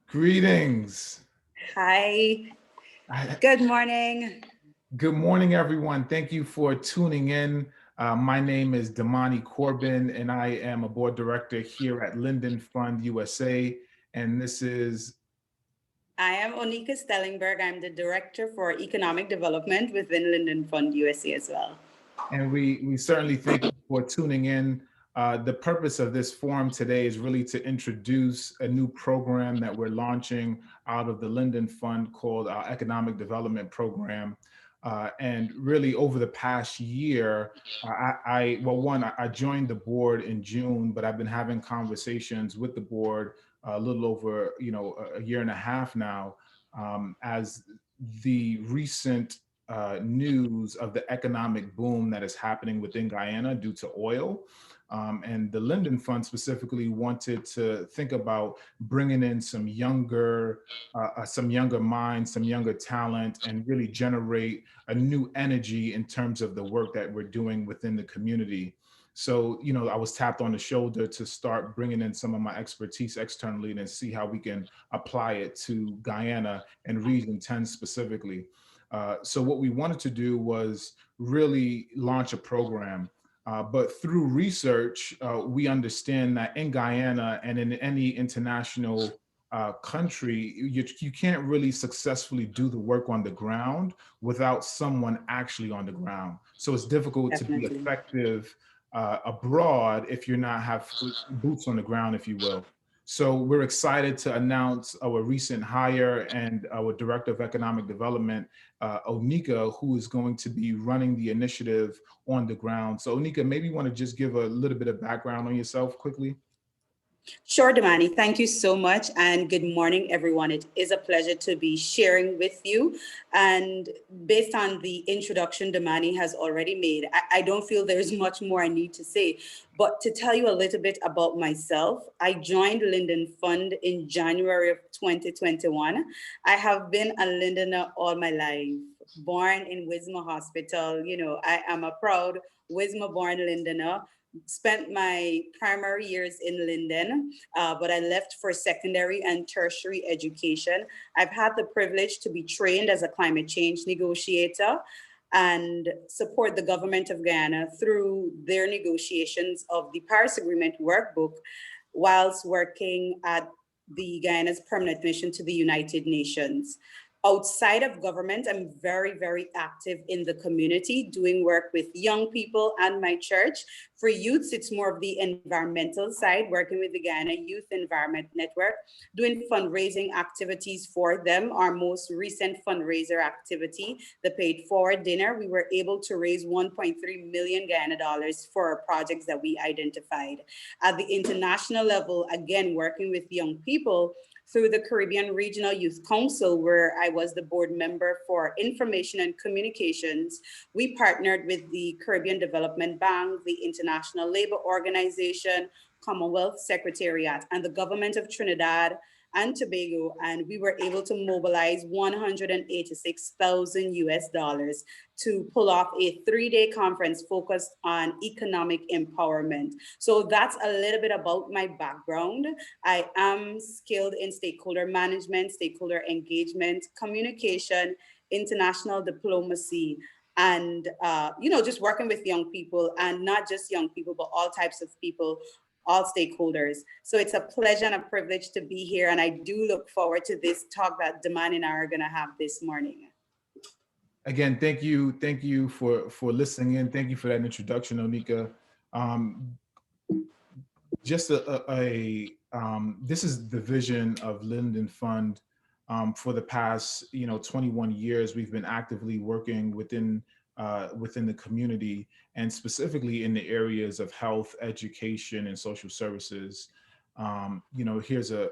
Greetings. Hi, I- good morning. Good morning, everyone. Thank you for tuning in. My name is Domani Corbin, and I am a board director here at Linden Fund USA. And this is, I am Onika Stellingberg. I'm the Director for Economic Development within Linden Fund USA as well. and we certainly thank you for tuning in. The purpose of this forum today is really to introduce a new program that we're launching out of the Linden Fund called our Economic Development Program. And really, over the past year, I joined the board in June, but I've been having conversations with the board a little over, a year and a half now, as the recent news of the economic boom that is happening within Guyana due to oil. And the Linden Fund specifically wanted to think about bringing in some younger minds, some younger talent, and really generate a new energy in terms of the work that we're doing within the community. So, I was tapped on the shoulder to start bringing in some of my expertise externally and see how we can apply it to Guyana and Region 10 specifically. So what we wanted to do was really launch a program. But through research, we understand that in Guyana and in any international country, you can't really successfully do the work on the ground without someone actually on the ground. So it's difficult to be Definitely. effective abroad if you're not have boots on the ground, if you will. So we're excited to announce our recent hire and our Director of Economic Development, Onika, who is going to be running the initiative on the ground. So Onika, maybe you want to just give a little bit of background on yourself quickly? Sure, Damani. Thank you so much. And good morning, everyone. It is a pleasure to be sharing with you. And based on the introduction Damani has already made, I don't feel there's much more I need to say. But to tell you a little bit about myself, I joined Linden Fund in January of 2021. I have been a Lindener all my life. Born in Wisma Hospital, I am a proud Wisma born Lindener. Spent my primary years in Linden, but I left for secondary and tertiary education. I've had the privilege to be trained as a climate change negotiator and support the government of Guyana through their negotiations of the Paris Agreement workbook whilst working at the Guyana's permanent mission to the United Nations. Outside of government, I'm very, very active in the community, doing work with young people and my church. For youths, it's more of the environmental side, working with the Guyana Youth Environment Network, doing fundraising activities for them. Our most recent fundraiser activity, the Paid Forward Dinner, we were able to raise 1.3 million Guyana dollars for our projects that we identified. At the international level, again, working with young people, through the Caribbean Regional Youth Council, where I was the board member for information and communications. We partnered with the Caribbean Development Bank, the International Labour Organization, Commonwealth Secretariat, and the government of Trinidad and Tobago, and we were able to mobilize 186,000 US dollars to pull off a 3-day conference focused on economic empowerment. So that's a little bit about my background. I am skilled in stakeholder management, stakeholder engagement, communication, international diplomacy, and just working with young people, and not just young people, but all types of people, all stakeholders. So it's a pleasure and a privilege to be here, and I do look forward to this talk that Daman and I are going to have this morning. Again, thank you for listening in. Thank you for that introduction, Onika. Um, just this is the vision of Linden Fund. For the past 21 years, we've been actively working within the community, and specifically in the areas of health, education, and social services. Here's a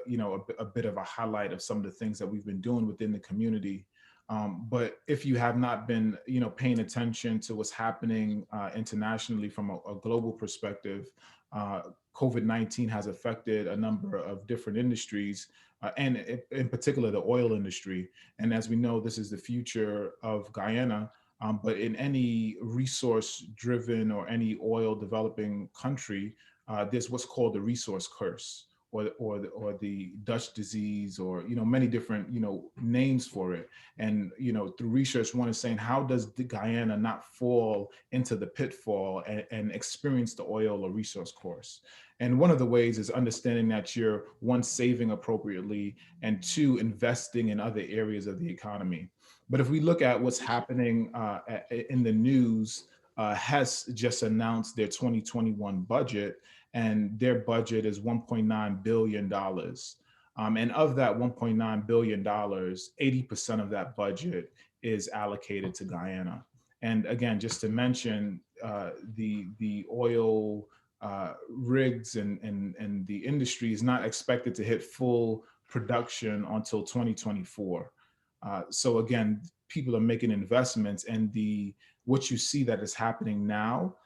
bit of a highlight of some of the things that we've been doing within the community. But if you have not been, paying attention to what's happening internationally from a global perspective, uh, COVID-19 has affected a number of different industries, and in particular the oil industry. And as we know, this is the future of Guyana. But in any resource-driven or any oil developing country, there's what's called the resource curse, or the Dutch disease, or many different names for it. And through research, one is saying, how does the Guyana not fall into the pitfall and experience the oil or resource course? And one of the ways is understanding that you're, one, saving appropriately, and two, investing in other areas of the economy. But if we look at what's happening in the news, Hess just announced their 2021 budget, and their budget is $1.9 billion. And of that $1.9 billion, 80% of that budget is allocated to Guyana. And again, just to mention, the oil rigs and the industry is not expected to hit full production until 2024. So again, people are making investments, and what you see that is happening now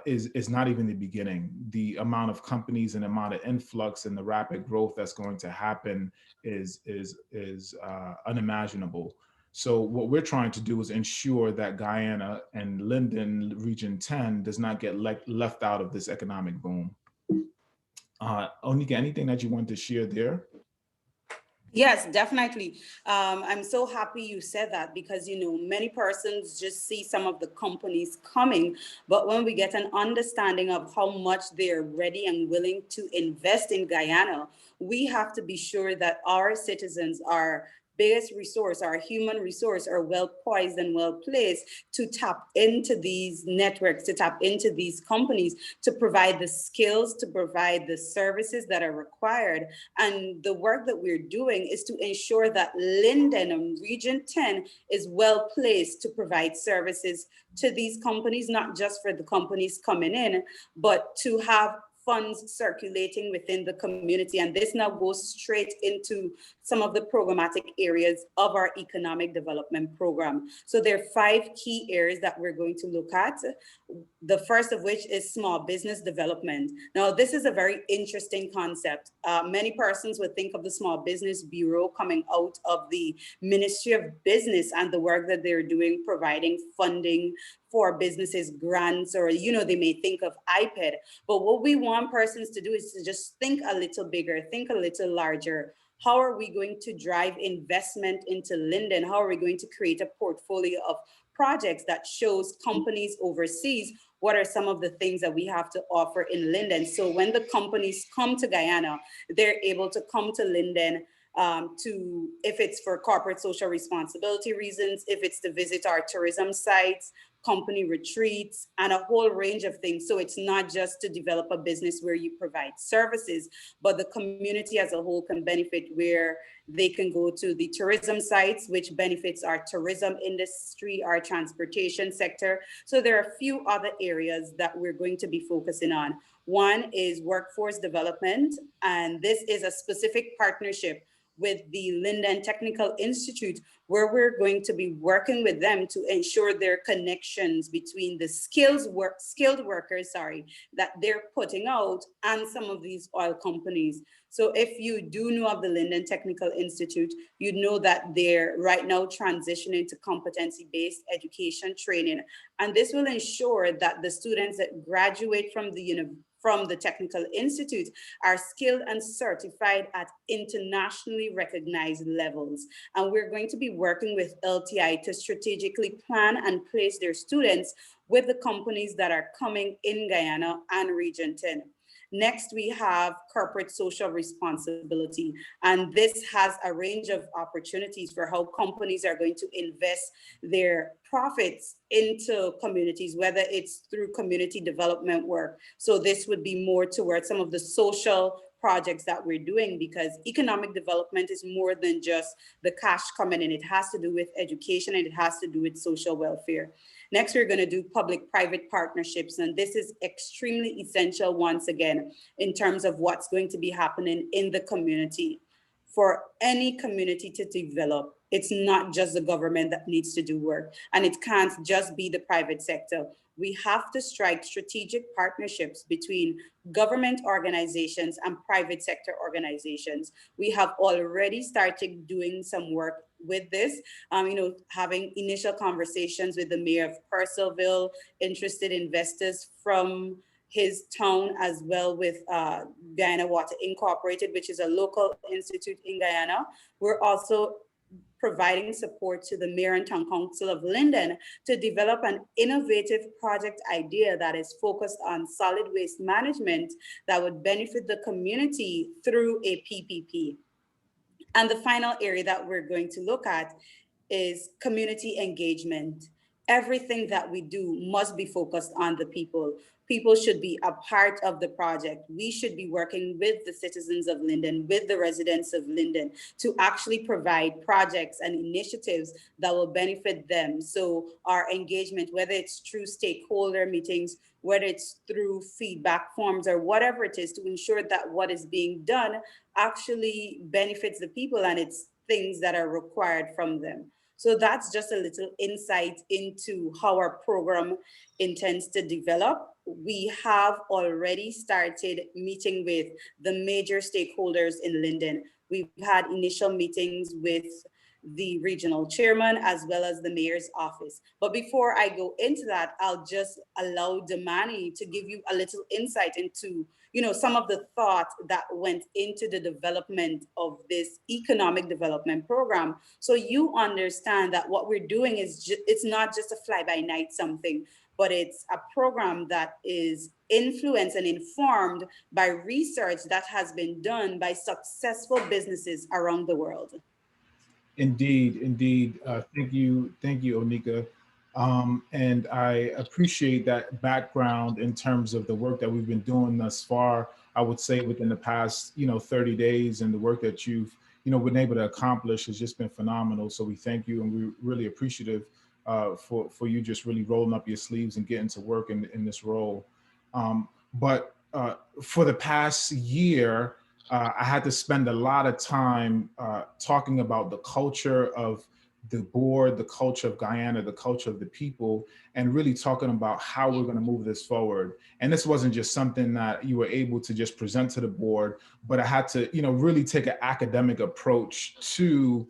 is not even the beginning. The amount of companies and amount of influx and the rapid growth that's going to happen is unimaginable. So what we're trying to do is ensure that Guyana and Linden Region 10 does not get left out of this economic boom. Onika, anything that you want to share there? Yes, definitely. I'm so happy you said that, because, many persons just see some of the companies coming, but when we get an understanding of how much they're ready and willing to invest in Guyana, we have to be sure that our citizens, our biggest resource, our human resource, are well poised and well placed to tap into these networks, to tap into these companies, to provide the skills, to provide the services that are required. And the work that we're doing is to ensure that Linden and Region 10 is well placed to provide services to these companies, not just for the companies coming in, but to have funds circulating within the community. And this now goes straight into some of the programmatic areas of our economic development program. So there are 5 key areas that we're going to look at. The first of which is small business development. Now, this is a very interesting concept. Many persons would think of the Small Business Bureau coming out of the Ministry of Business and the work that they're doing, providing funding for businesses, grants, or, they may think of IPED. But what we want persons to do is to just think a little bigger, think a little larger. How are we going to drive investment into Linden? How are we going to create a portfolio of projects that shows companies overseas what are some of the things that we have to offer in Linden? So when the companies come to Guyana, they're able to come to Linden if it's for corporate social responsibility reasons, if it's to visit our tourism sites, company retreats, and a whole range of things. So it's not just to develop a business where you provide services, but the community as a whole can benefit, where they can go to the tourism sites, which benefits our tourism industry, our transportation sector. So there are a few other areas that we're going to be focusing on. One is workforce development, and this is a specific partnership with the Linden Technical Institute, where we're going to be working with them to ensure there are connections between the skilled workers, that they're putting out and some of these oil companies. So if you do know of the Linden Technical Institute, you know that they're right now transitioning to competency-based education training. And this will ensure that the students that graduate from the Technical Institute are skilled and certified at internationally recognized levels. And we're going to be working with LTI to strategically plan and place their students with the companies that are coming in Guyana and Region 10. Next, we have corporate social responsibility. And this has a range of opportunities for how companies are going to invest their profits into communities, whether it's through community development work. So this would be more towards some of the social projects that we're doing, because economic development is more than just the cash coming in. It has to do with education, and it has to do with social welfare. Next, we're going to do public-private partnerships, and this is extremely essential once again in terms of what's going to be happening in the community. For any community to develop, it's not just the government that needs to do work, and it can't just be the private sector. We have to strike strategic partnerships between government organizations and private sector organizations. We have already started doing some work with this, having initial conversations with the mayor of Purcellville, interested investors from his town, as well with Guyana Water Incorporated, which is a local institute in Guyana. We're also providing support to the Mayor and Town Council of Linden to develop an innovative project idea that is focused on solid waste management that would benefit the community through a PPP. And the final area that we're going to look at is community engagement. Everything that we do must be focused on the people. People should be a part of the project. We should be working with the citizens of Linden, with the residents of Linden, to actually provide projects and initiatives that will benefit them. So our engagement, whether it's through stakeholder meetings, whether it's through feedback forms, or whatever it is, to ensure that what is being done actually benefits the people and it's things that are required from them. So that's just a little insight into how our program intends to develop. We have already started meeting with the major stakeholders in Linden. We've had initial meetings with the regional chairman as well as the mayor's office. But before I go into that, I'll just allow Domani to give you a little insight into, some of the thought that went into the development of this economic development program. So you understand that what we're doing is it's not just a fly by night something, but it's a program that is influenced and informed by research that has been done by successful businesses around the world. Indeed, indeed. Thank you, Onika. And I appreciate that background in terms of the work that we've been doing thus far. I would say within the past, 30 days, and the work that you've, been able to accomplish has just been phenomenal. So we thank you, and we're really appreciative for you just really rolling up your sleeves and getting to work in this role. But for the past year, I had to spend a lot of time talking about the culture of the board, the culture of Guyana, the culture of the people, and really talking about how we're going to move this forward. And this wasn't just something that you were able to just present to the board, but I had to, really take an academic approach to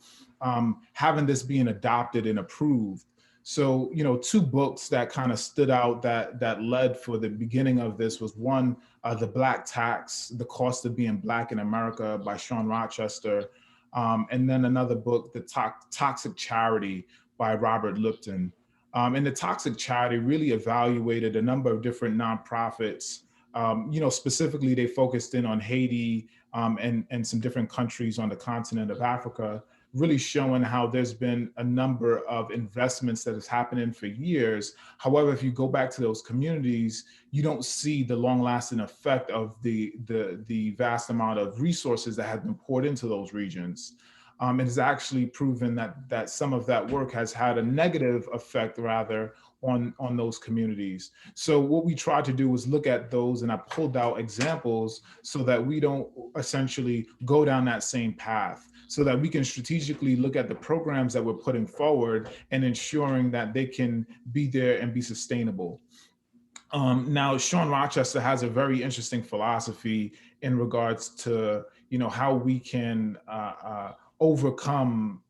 having this being adopted and approved. So, two books that kind of stood out that led for the beginning of this was one, The Black Tax, The Cost of Being Black in America by Sean Rochester. And then another book, The Toxic Charity by Robert Lipton. And The Toxic Charity really evaluated a number of different nonprofits. Specifically, they focused in on Haiti and some different countries on the continent of Africa, really showing how there's been a number of investments that has happened for years. However, if you go back to those communities, you don't see the long-lasting effect of the vast amount of resources that have been poured into those regions. It has actually proven that some of that work has had a negative effect, rather, on those communities. So what we tried to do was look at those, and I pulled out examples so that we don't essentially go down that same path, so that we can strategically look at the programs that we're putting forward and ensuring that they can be there and be sustainable. Now, Sean Rochester has a very interesting philosophy in regards to, how we can overcome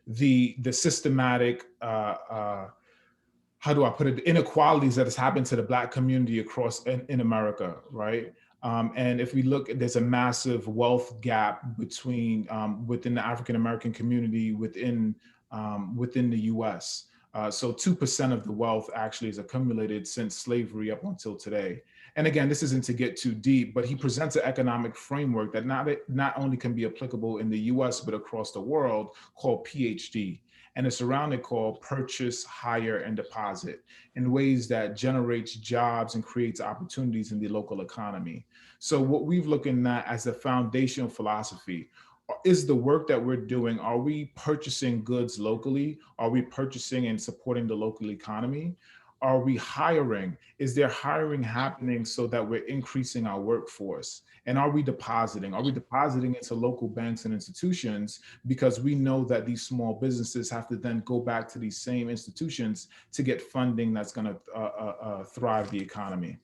the systematic how do I put it, inequalities that has happened to the Black community across in America, right? And if we look, there's a massive wealth gap between within the African American community within the U.S. So 2% of the wealth actually is accumulated since slavery up until today. And again, this isn't to get too deep, but he presents an economic framework that not only can be applicable in the U.S. but across the world, called PhD. And it's around it called purchase, hire, and deposit, in ways that generates jobs and creates opportunities in the local economy. So what we've looking at as a foundational philosophy is the work that we're doing. Are we purchasing goods locally? Are we purchasing and supporting the local economy? Are we hiring? Is there hiring happening so that we're increasing our workforce? And are we depositing? Are we depositing into local banks and institutions? Because we know that these small businesses have to then go back to these same institutions to get funding that's going to thrive the economy.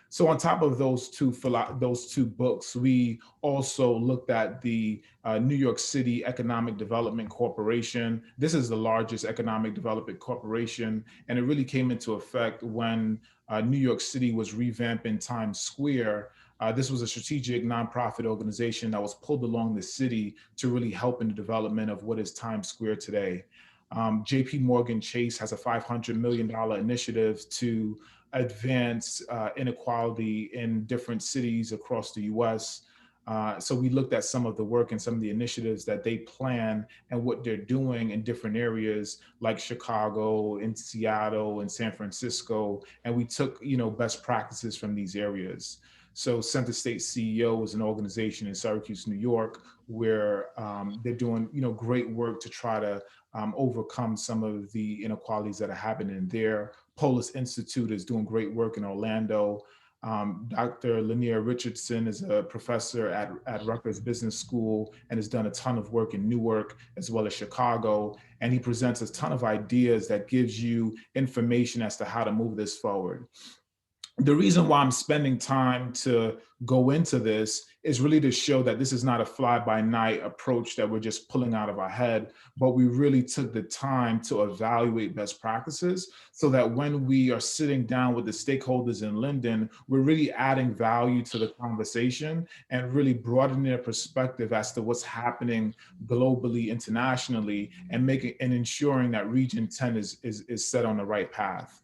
So on top of those two books, we also looked at the New York City Economic Development Corporation. This is the largest economic development corporation, and it really came into effect when New York City was revamping Times Square. This was a strategic nonprofit organization that was pulled along the city to really help in the development of what is Times Square today. JP Morgan Chase has a $500 million initiative to advance inequality in different cities across the US. So we looked at some of the work and some of the initiatives that they plan and what they're doing in different areas like Chicago, in Seattle, and San Francisco. And we took, best practices from these areas. So Center State CEO is an organization in Syracuse, New York, where they're doing, great work to try to overcome some of the inequalities that are happening there. Polis Institute is doing great work in Orlando. Dr. Lanier Richardson is a professor at Rutgers Business School and has done a ton of work in Newark as well as Chicago. And he presents a ton of ideas that gives you information as to how to move this forward. The reason why I'm spending time to go into this is really to show that this is not a fly-by-night approach that we're just pulling out of our head, but we really took the time to evaluate best practices so that when we are sitting down with the stakeholders in Linden, we're really adding value to the conversation and really broadening their perspective as to what's happening globally, internationally, and ensuring that Region 10 is set on the right path.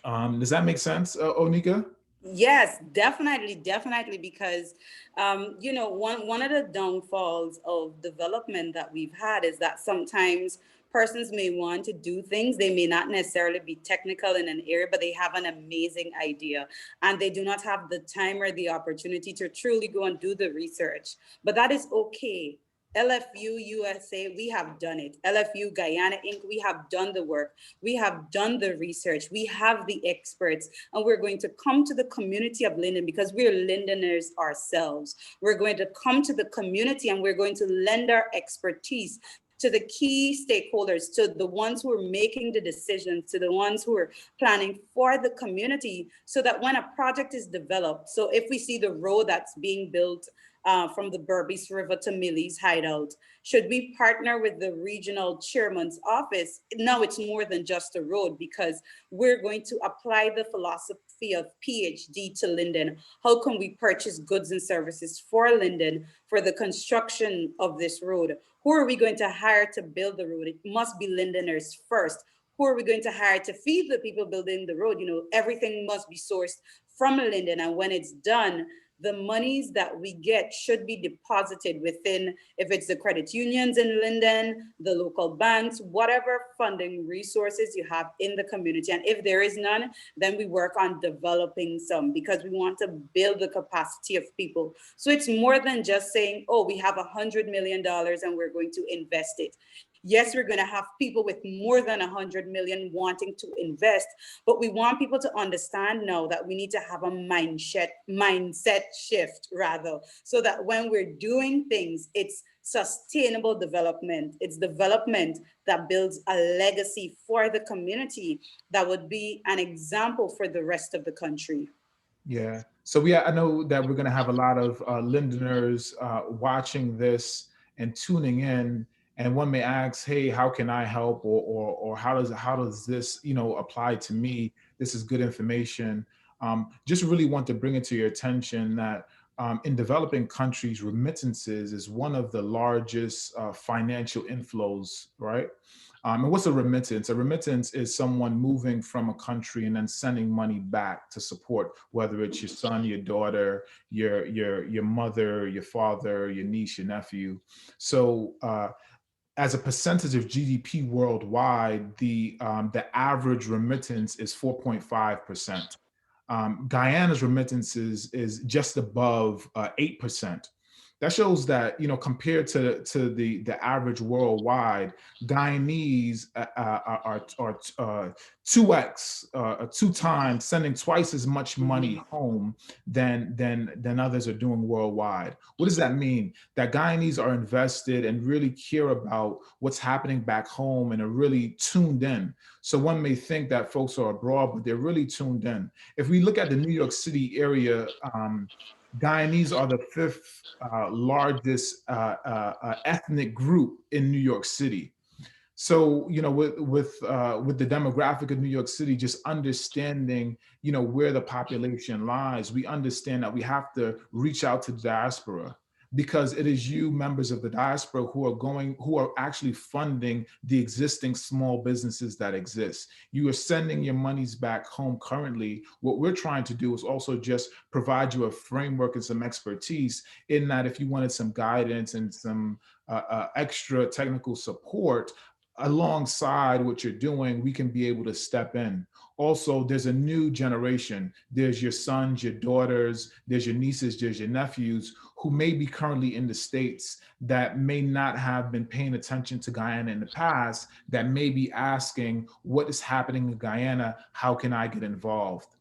Does that make sense, Onika? Yes, definitely, because one of the downfalls of development that we've had is that sometimes persons may want to do things. They may not necessarily be technical in an area, but they have an amazing idea, and they do not have the time or the opportunity to truly go and do the research. But that is okay. LFU USA, we have done it. LFU Guyana Inc., we have done the work. We have done the research. We have the experts, and we're going to come to the community of Linden because we're Lindeners ourselves. We're going to come to the community and we're going to lend our expertise to the key stakeholders, to the ones who are making the decisions, to the ones who are planning for the community, so that when a project is developed, so if we see the road that's being built from the Berbice River to Millie's Hideout, should we partner with the regional chairman's office? No, it's more than just a road, because we're going to apply the philosophy of PhD to Linden. How can we purchase goods and services for Linden for the construction of this road? Who are we going to hire to build the road? It must be Lindeners first. Who are we going to hire to feed the people building the road? Everything must be sourced from Linden. And when it's done, the monies that we get should be deposited within, if it's the credit unions in Linden, the local banks, whatever funding resources you have in the community. And if there is none, then we work on developing some, because we want to build the capacity of people. So it's more than just saying, oh, we have $100 million and we're going to invest it. Yes, we're going to have people with more than 100 million wanting to invest, but we want people to understand now that we need to have a mindset shift, rather, so that when we're doing things, it's sustainable development. It's development that builds a legacy for the community that would be an example for the rest of the country. Yeah. So I know that we're going to have a lot of Lindeners watching this and tuning in. And one may ask, "Hey, how can I help?" Or how does this apply to me? This is good information. Just really want to bring it to your attention that in developing countries, remittances is one of the largest financial inflows, right? And what's a remittance? A remittance is someone moving from a country and then sending money back to support, whether it's your son, your daughter, your mother, your father, your niece, your nephew. So as a percentage of GDP worldwide, the average remittance is 4.5%. Guyana's remittances is just above 8%. That shows that, compared to the average worldwide, Guyanese are 2x, 2 times, sending twice as much money Mhm. home than others are doing worldwide. What does that mean? That Guyanese are invested and really care about what's happening back home and are really tuned in. So one may think that folks are abroad, but they're really tuned in. If we look at the New York City area, Guyanese are the fifth largest ethnic group in New York City. So, with the demographic of New York City, just understanding, where the population lies, we understand that we have to reach out to the diaspora, because it is you, members of the diaspora, who are actually funding the existing small businesses that exist. You are sending your monies back home currently. What we're trying to do is also just provide you a framework and some expertise, in that if you wanted some guidance and some extra technical support alongside what you're doing, we can be able to step in. Also, there's a new generation. There's your sons, your daughters, there's your nieces, there's your nephews who may be currently in the States, that may not have been paying attention to Guyana in the past, that may be asking, what is happening in Guyana? How can I get involved?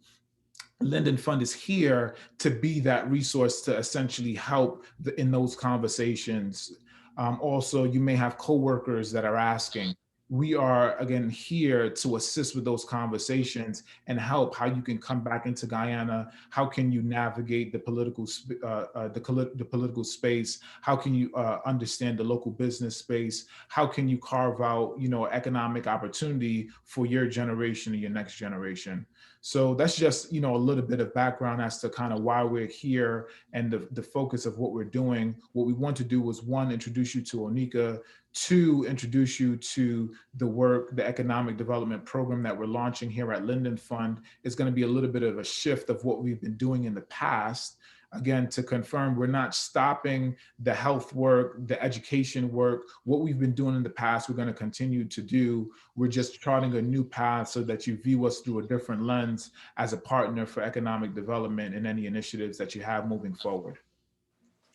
Linden Fund is here to be that resource to essentially help in those conversations. Also, you may have coworkers that are asking. We are, again, here to assist with those conversations and help how you can come back into Guyana. How can you navigate the the political space? How can you understand the local business space? How can you carve out, economic opportunity for your generation and your next generation? So that's just, a little bit of background as to kind of why we're here and the focus of what we're doing. What we want to do was, one, introduce you to Amica, two, introduce you to the work, the economic development program that we're launching here at Linden Fund. Is going to be a little bit of a shift of what we've been doing in the past. Again, to confirm, we're not stopping the health work, the education work. What we've been doing in the past, we're going to continue to do. We're just charting a new path so that you view us through a different lens as a partner for economic development and any initiatives that you have moving forward.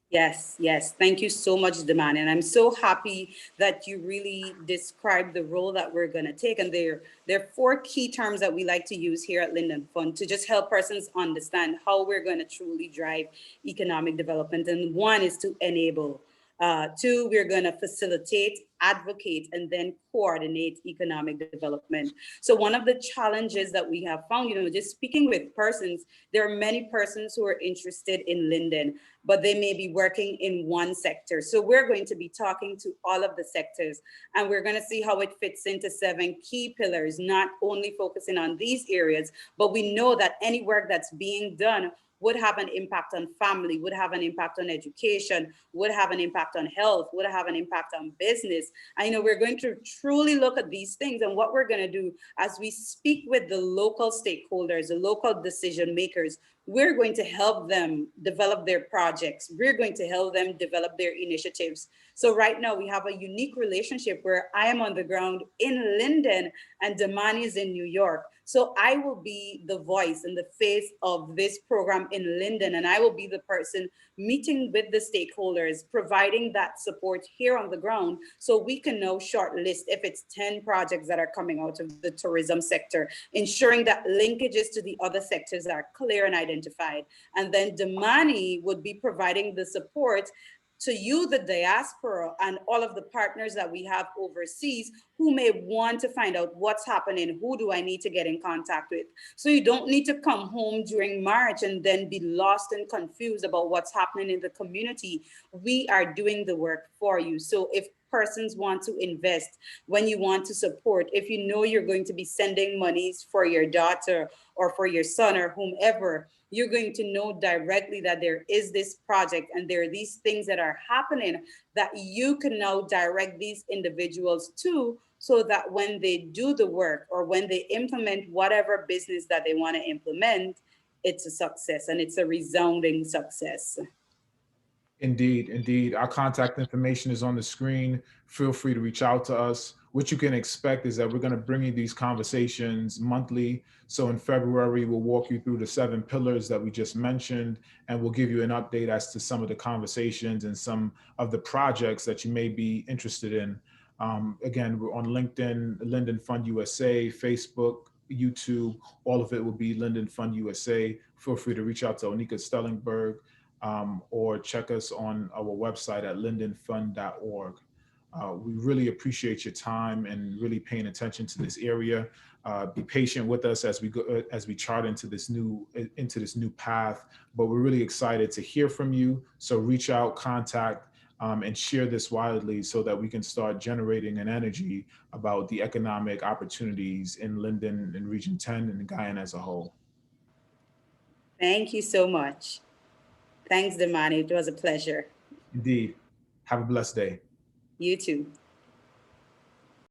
Yes, yes. Thank you so much, Domani. And I'm so happy that you really described the role that we're going to take. And there are four key terms that we like to use here at Linden Fund to just help persons understand how we're going to truly drive economic development. And one is to enable. Two, we're going to facilitate, advocate, and then coordinate economic development. So one of the challenges that we have found, just speaking with persons, there are many persons who are interested in Linden, but they may be working in one sector. So we're going to be talking to all of the sectors, and we're going to see how it fits into 7 key pillars, not only focusing on these areas, but we know that any work that's being done would have an impact on family, would have an impact on education, would have an impact on health, would have an impact on business. I know we're going to truly look at these things, and what we're going to do as we speak with the local stakeholders, the local decision makers, we're going to help them develop their projects. We're going to help them develop their initiatives. So right now we have a unique relationship where I am on the ground in Linden and Domani is in New York. So I will be the voice and the face of this program in Linden, and I will be the person meeting with the stakeholders, providing that support here on the ground so we can now shortlist if it's 10 projects that are coming out of the tourism sector, ensuring that linkages to the other sectors are clear and identified. And then Domani would be providing the support to you, the diaspora, and all of the partners that we have overseas who may want to find out what's happening, who do I need to get in contact with. So you don't need to come home during March and then be lost and confused about what's happening in the community. We are doing the work for you. So if persons want to invest, when you want to support, if you know you're going to be sending monies for your daughter or for your son or whomever, you're going to know directly that there is this project and there are these things that are happening that you can now direct these individuals to, so that when they do the work or when they implement whatever business that they want to implement, it's a success and it's a resounding success. Indeed, indeed. Our contact information is on the screen. Feel free to reach out to us. what you can expect is that we're going to bring you these conversations monthly. So in February, we'll walk you through the 7 pillars that we just mentioned, and we'll give you an update as to some of the conversations and some of the projects that you may be interested in. Again, we're on LinkedIn, Linden Fund USA, Facebook, YouTube. All of it will be Linden Fund USA. Feel free to reach out to Onika Stellingberg, or check us on our website at lindenfund.org. We really appreciate your time and really paying attention to this area. Be patient with us as we go, as we chart into this new path. But we're really excited to hear from you. So reach out, contact, and share this widely so that we can start generating an energy about the economic opportunities in Linden and Region 10 and Guyana as a whole. Thank you so much. Thanks, Domani. It was a pleasure. Indeed. Have a blessed day. You too.